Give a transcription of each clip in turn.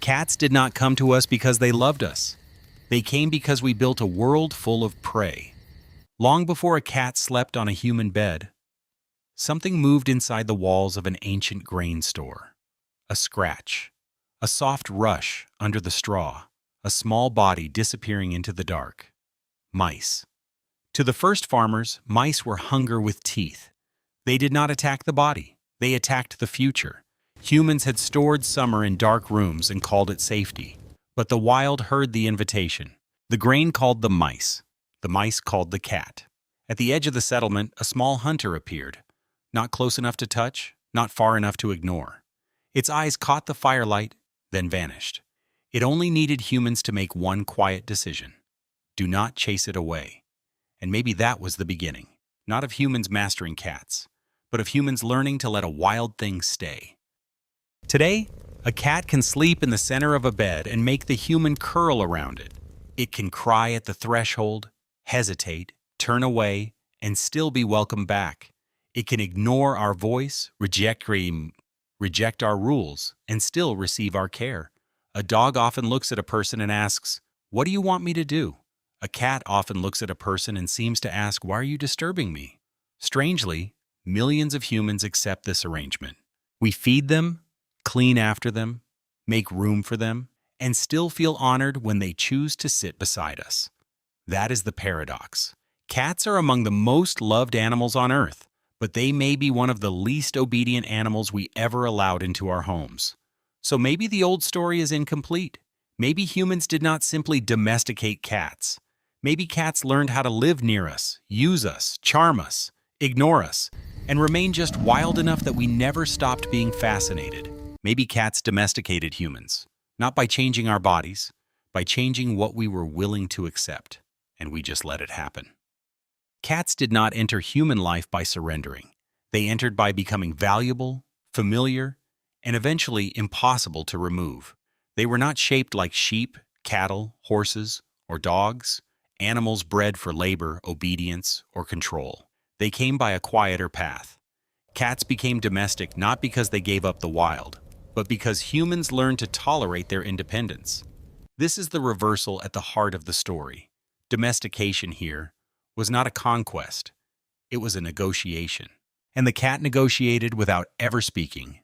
Cats did not come to us because they loved us. They came because we built a world full of prey. Long before a cat slept on a human bed, something moved inside the walls of an ancient grain store. A scratch, a soft rush under the straw, a small body disappearing into the dark. Mice. To the first farmers, mice were hunger with teeth. They did not attack the body, they attacked the future. Humans had stored summer in dark rooms and called it safety. But the wild heard the invitation. The grain called the mice called the cat. At the edge of the settlement, a small hunter appeared. Not close enough to touch, not far enough to ignore. Its eyes caught the firelight, then vanished. It only needed humans to make one quiet decision. Do not chase it away. And maybe that was the beginning, not of humans mastering cats, but of humans learning to let a wild thing stay. Today, a cat can sleep in the center of a bed and make the human curl around it. It can cry at the threshold, hesitate, turn away, and still be welcomed back. It can ignore our voice, reject our rules, and still receive our care. A dog often looks at a person and asks, "What do you want me to do?" A cat often looks at a person and seems to ask, "Why are you disturbing me?" Strangely, millions of humans accept this arrangement. We feed them, clean after them, make room for them, and still feel honored when they choose to sit beside us. That is the paradox. Cats are among the most loved animals on Earth, but they may be one of the least obedient animals we ever allowed into our homes. So maybe the old story is incomplete. Maybe humans did not simply domesticate cats. Maybe cats learned how to live near us, use us, charm us, ignore us, and remain just wild enough that we never stopped being fascinated. Maybe cats domesticated humans, not by changing our bodies, by changing what we were willing to accept, and we just let it happen. Cats did not enter human life by surrendering. They entered by becoming valuable, familiar, and eventually impossible to remove. They were not shaped like sheep, cattle, horses, or dogs, animals bred for labor, obedience, or control. They came by a quieter path. Cats became domestic not because they gave up the wild, but because humans learned to tolerate their independence. This is the reversal at the heart of the story. Domestication here was not a conquest, it was a negotiation. And the cat negotiated without ever speaking.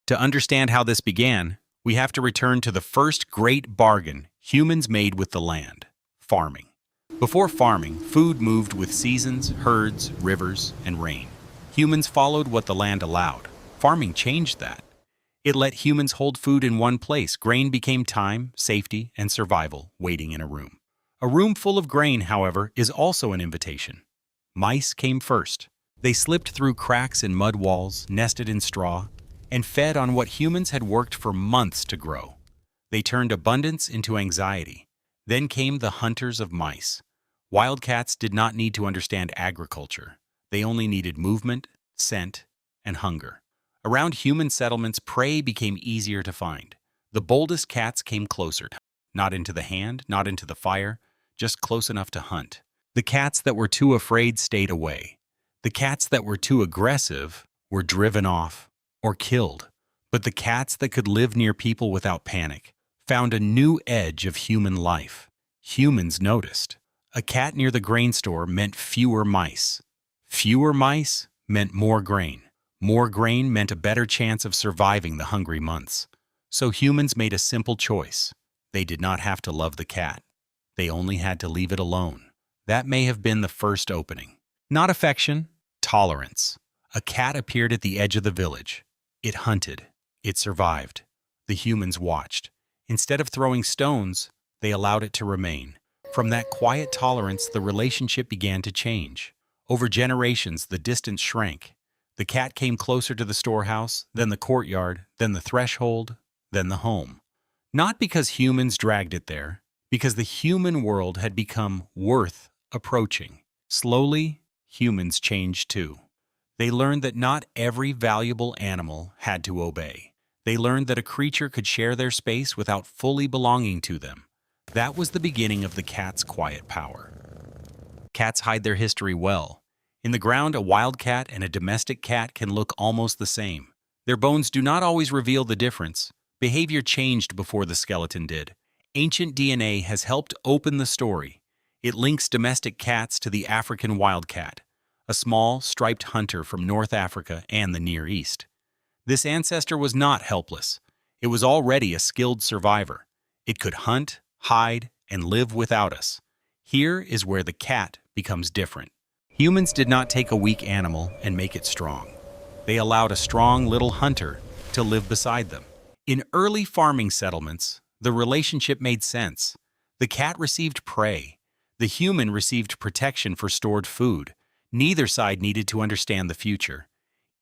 To understand how this began, we have to return to the first great bargain humans made with the land: farming. Before farming, food moved with seasons, herds, rivers, and rain. Humans followed what the land allowed. Farming changed that. It let humans hold food in one place. Grain became time, safety, and survival waiting in a room. A room full of grain, however, is also an invitation. Mice came first. They slipped through cracks in mud walls, nested in straw, and fed on what humans had worked for months to grow. They turned abundance into anxiety. Then came the hunters of mice. Wildcats did not need to understand agriculture. They only needed movement, scent, and hunger. Around human settlements, prey became easier to find. The boldest cats came closer, not into the hand, not into the fire, just close enough to hunt. The cats that were too afraid stayed away. The cats that were too aggressive were driven off or killed. But the cats that could live near people without panic found a new edge of human life. Humans noticed. A cat near the grain store meant fewer mice. Fewer mice meant more grain. More grain meant a better chance of surviving the hungry months. So humans made a simple choice. They did not have to love the cat. They only had to leave it alone. That may have been the first opening. Not affection, tolerance. A cat appeared at the edge of the village. It hunted. It survived. The humans watched. Instead of throwing stones, they allowed it to remain. From that quiet tolerance, the relationship began to change. Over generations, the distance shrank. The cat came closer to the storehouse, then the courtyard, then the threshold, then the home. Not because humans dragged it there, because the human world had become worth approaching. Slowly, humans changed too. They learned that not every valuable animal had to obey. They learned that a creature could share their space without fully belonging to them. That was the beginning of the cat's quiet power. Cats hide their history well. In the ground, a wild cat and a domestic cat can look almost the same. Their bones do not always reveal the difference, Behavior changed before the skeleton did. Ancient DNA has helped open the story. It links domestic cats to the African wildcat, a small, striped hunter from North Africa and the Near East. This ancestor was not helpless. It was already a skilled survivor. It could hunt, hide, and live without us. Here is where the cat becomes different. Humans did not take a weak animal and make it strong. They allowed a strong little hunter to live beside them. In early farming settlements, the relationship made sense. The cat received prey. The human received protection for stored food. Neither side needed to understand the future.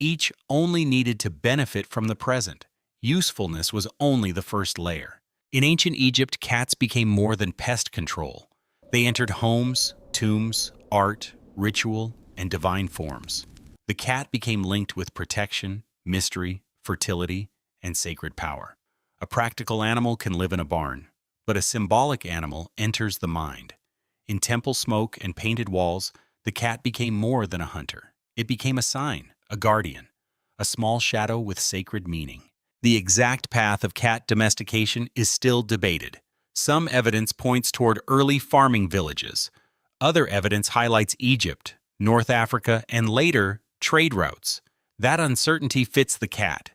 Each only needed to benefit from the present. Usefulness was only the first layer. In ancient Egypt, cats became more than pest control. They entered homes, tombs, art, ritual, and divine forms. The cat became linked with protection, mystery, fertility, and sacred power. A practical animal can live in a barn, but a symbolic animal enters the mind. In temple smoke and painted walls, the cat became more than a hunter. It became a sign, a guardian, a small shadow with sacred meaning. The exact path of cat domestication is still debated. Some evidence points toward early farming villages. Other evidence highlights Egypt, North Africa, and later, trade routes. That uncertainty fits the cat.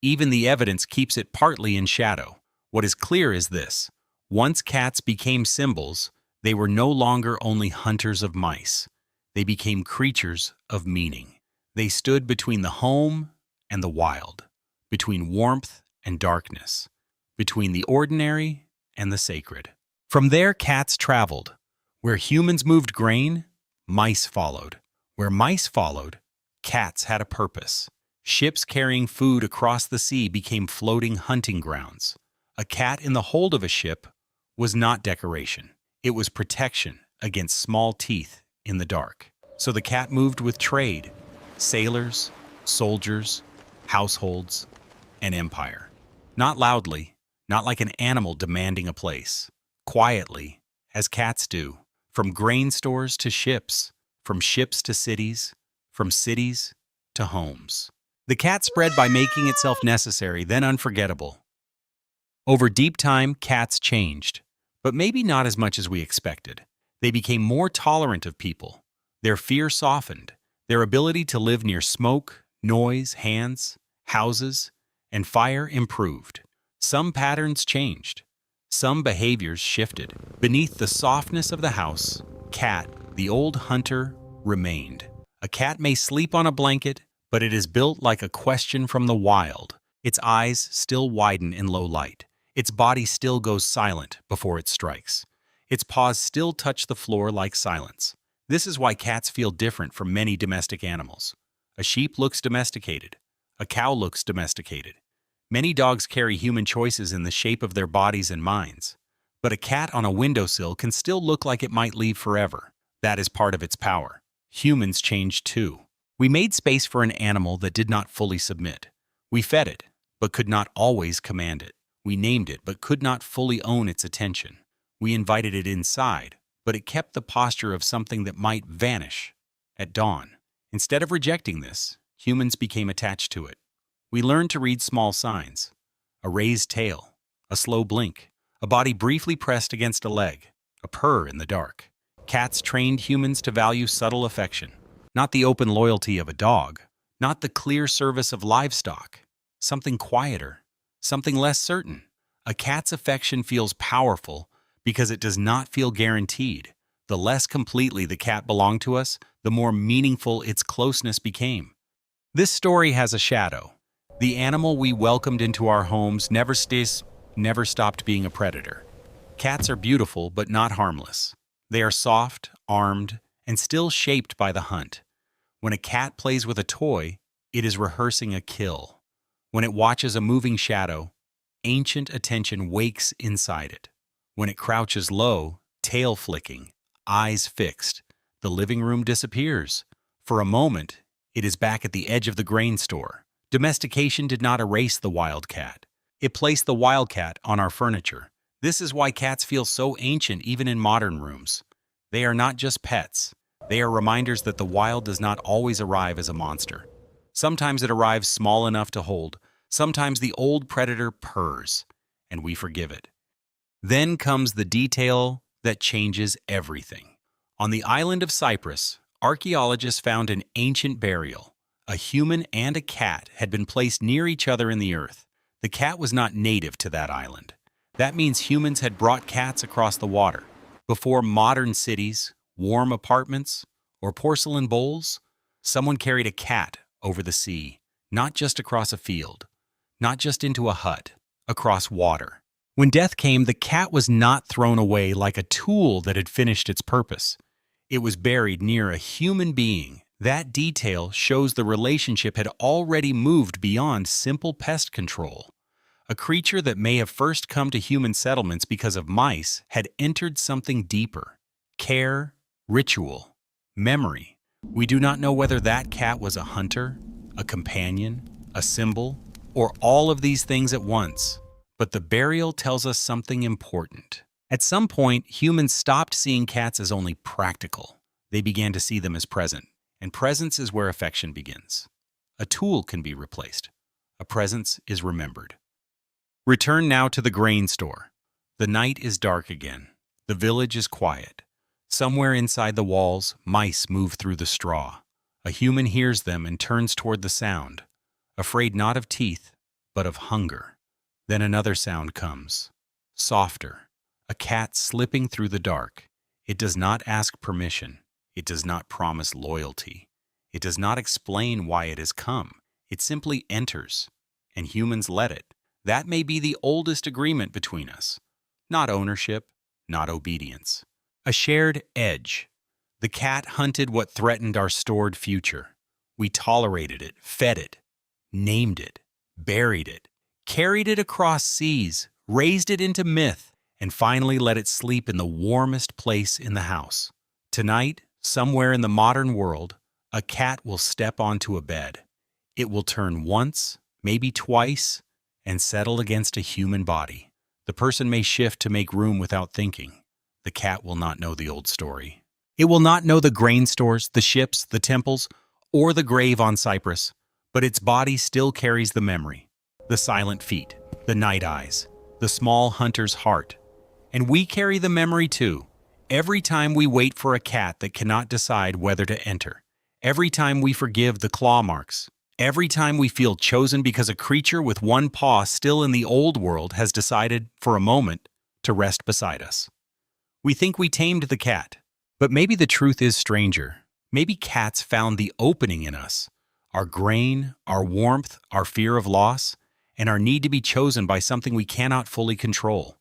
Even the evidence keeps it partly in shadow. What is clear is this: once cats became symbols, they were no longer only hunters of mice. They became creatures of meaning. They stood between the home and the wild, between warmth and darkness, between the ordinary and the sacred. From there, cats traveled. Where humans moved grain, mice followed. Where mice followed, cats had a purpose. Ships carrying food across the sea became floating hunting grounds. A cat in the hold of a ship was not decoration. It was protection against small teeth in the dark. So the cat moved with trade, sailors, soldiers, households, and empire. Not loudly, not like an animal demanding a place. Quietly, as cats do, from grain stores to ships, from ships to cities, from cities to homes. The cat spread by making itself necessary, then unforgettable. Over deep time, cats changed, but maybe not as much as we expected. They became more tolerant of people. Their fear softened. Their ability to live near smoke, noise, hands, houses, and fire improved. Some patterns changed. Some behaviors shifted. Beneath the softness of the house, cat, the old hunter, remained. A cat may sleep on a blanket, but it is built like a question from the wild. Its eyes still widen in low light. Its body still goes silent before it strikes. Its paws still touch the floor like silence. This is why cats feel different from many domestic animals. A sheep looks domesticated. A cow looks domesticated. Many dogs carry human choices in the shape of their bodies and minds. But a cat on a windowsill can still look like it might leave forever. That is part of its power. Humans changed too. We made space for an animal that did not fully submit. We fed it, but could not always command it. We named it, but could not fully own its attention. We invited it inside, but it kept the posture of something that might vanish at dawn. Instead of rejecting this, humans became attached to it. We learned to read small signs: a raised tail, a slow blink, a body briefly pressed against a leg, a purr in the dark. Cats trained humans to value subtle affection. Not the open loyalty of a dog, not the clear service of livestock, something quieter, something less certain. A cat's affection feels powerful because it does not feel guaranteed. The less completely the cat belonged to us, the more meaningful its closeness became. This story has a shadow. The animal we welcomed into our homes never stopped being a predator. Cats are beautiful but not harmless. They are soft, armed, and still shaped by the hunt. When a cat plays with a toy, it is rehearsing a kill. When it watches a moving shadow, ancient attention wakes inside it. When it crouches low, tail flicking, eyes fixed, the living room disappears. For a moment, it is back at the edge of the grain store. Domestication did not erase the wildcat. It placed the wildcat on our furniture. This is why cats feel so ancient even in modern rooms. They are not just pets. They are reminders that the wild does not always arrive as a monster. Sometimes it arrives small enough to hold, Sometimes the old predator purrs, and we forgive it. Then comes the detail that changes everything. On the island of Cyprus, archaeologists found an ancient burial. A human and a cat had been placed near each other in the earth. The cat was not native to that island. That means humans had brought cats across the water. Before modern cities, warm apartments, or porcelain bowls, someone carried a cat over the sea, not just across a field, not just into a hut, across water. When death came, the cat was not thrown away like a tool that had finished its purpose. It was buried near a human being. That detail shows the relationship had already moved beyond simple pest control. A creature that may have first come to human settlements because of mice had entered something deeper: care, ritual, memory. We do not know whether that cat was a hunter, a companion, a symbol, or all of these things at once. But the burial tells us something important. At some point, humans stopped seeing cats as only practical. They began to see them as present, and presence is where affection begins. A tool can be replaced. A presence is remembered. Return now to the grain store. The night is dark again. The village is quiet. Somewhere inside the walls, mice move through the straw. A human hears them and turns toward the sound, afraid not of teeth, but of hunger. Then another sound comes, softer, a cat slipping through the dark. It does not ask permission. It does not promise loyalty. It does not explain why it has come. It simply enters, and humans let it. That may be the oldest agreement between us. Not ownership, not obedience. A shared edge. The cat hunted what threatened our stored future. We tolerated it, fed it, named it, buried it, carried it across seas, raised it into myth, and finally let it sleep in the warmest place in the house. Tonight, somewhere in the modern world, a cat will step onto a bed. It will turn once, maybe twice, and settle against a human body. The person may shift to make room without thinking. The cat will not know the old story. It will not know the grain stores, the ships, the temples, or the grave on Cyprus, but its body still carries the memory, the silent feet, the night eyes, the small hunter's heart. And we carry the memory too. Every time we wait for a cat that cannot decide whether to enter, every time we forgive the claw marks, every time we feel chosen because a creature with one paw still in the old world has decided, for a moment, to rest beside us. We think we tamed the cat, but maybe the truth is stranger. Maybe cats found the opening in us, our grain, our warmth, our fear of loss, and our need to be chosen by something we cannot fully control.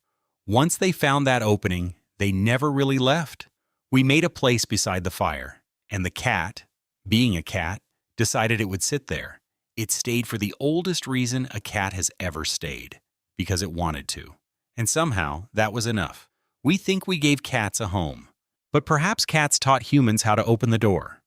Once they found that opening, they never really left. We made a place beside the fire, and the cat, being a cat, decided it would sit there. It stayed for the oldest reason a cat has ever stayed, because it wanted to. And somehow, that was enough. We think we gave cats a home, but perhaps cats taught humans how to open the door.